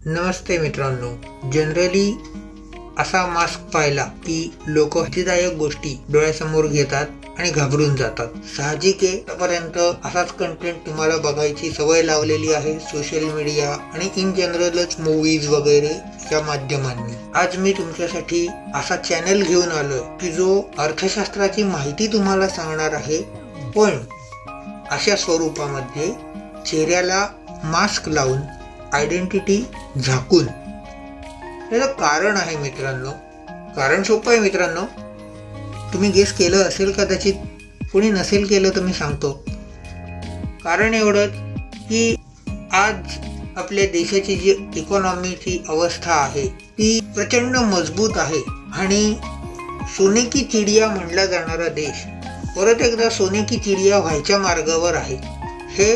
नमस्ते मित्रांनो. जनरली असा मास्क पाहिला की लोक भीतीदायक गोष्टी डोळ्यासमोर घेतात आणि घाबरून जातात. साहजिक आहे, आतापर्यंत असाच कंटेंट तुम्हाला बघायची सवय लावलेली आहे सोशल मीडिया आणि इन जनरलच मूवीज वगैरे या माध्यमांनी. आज मी तुमच्यासाठी असा चॅनल घेऊन आलोय की जो अर्थशास्त्राची माहिती तुम्हाला सांगणार आहे, पण अशा स्वरूपामध्ये चेहऱ्याला मास्क लावून, आयडेंटिटी झाकून. त्याचं कारण आहे मित्रांनो. कारण सोपं आहे मित्रांनो. तुम्ही गेस केलं असेल कदाचित, कोणी नसेल केलं तर मी सांगतो. कारण एवढंच की आज आपल्या देशाची जी इकॉनॉमीची अवस्था आहे ती प्रचंड मजबूत आहे आणि सोने की चिडिया म्हणला जाणारा देश परत एकदा सोने की चिडिया व्हायच्या मार्गावर आहे. हे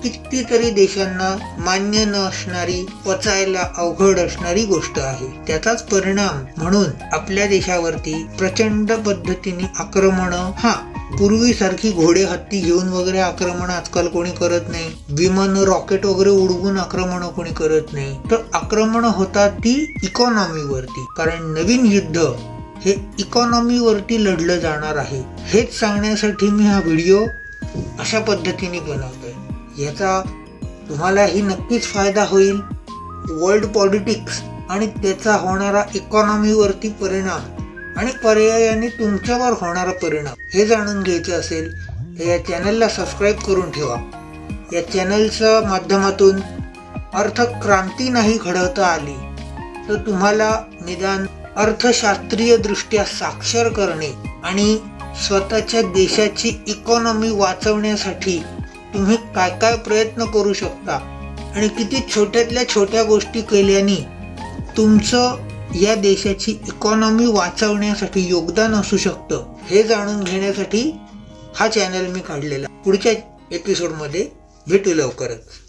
कितीतरी देशांना मान्य न असणारी, पचायला अवघड असणारी गोष्ट आहे. त्याचाच परिणाम म्हणून आपल्या देशावरती प्रचंड पद्धतीने आक्रमणं, पूर्वीसारखी घोडे हत्ती घेऊन वगैरे आक्रमण आजकाल कोणी करत नाही. विमान रॉकेट वगैरे उडवून आक्रमण कोणी करत नाही. तर आक्रमण होतात ती इकॉनॉमीवरती, कारण नवीन युद्ध हे इकॉनॉमीवरती लढलं जाणार आहे. हेच सांगण्यासाठी मी हा व्हिडिओ अशा पद्धतीने बनवतोय. याचा तुम्हालाही नक्कीच फायदा होईल. वर्ल्ड पॉलिटिक्स आणि त्याचा होणारा इकॉनॉमीवरती परिणाम आणि पर्यायाने तुमच्यावर होणारा परिणाम हे जाणून घ्यायचं असेल तर या चॅनलला सबस्क्राईब करून ठेवा. या चॅनलच्या माध्यमातून अर्थक्रांती नाही घडवता आली तर तुम्हाला निदान अर्थशास्त्रीय दृष्ट्या साक्षर करणे आणि स्वतःच्या देशाची इकॉनॉमी वाचवण्यासाठी तुम्ही काय काय प्रयत्न करू शकता आणि किती छोट्यातल्या छोट्या गोष्टी केल्याने तुमचं या देशाची इकॉनॉमी वाचवण्यासाठी योगदान असू शकतं हे जाणून घेण्यासाठी हा चॅनल मी काढलेला. पुढच्या एपिसोडमध्ये भेटू लवकरच.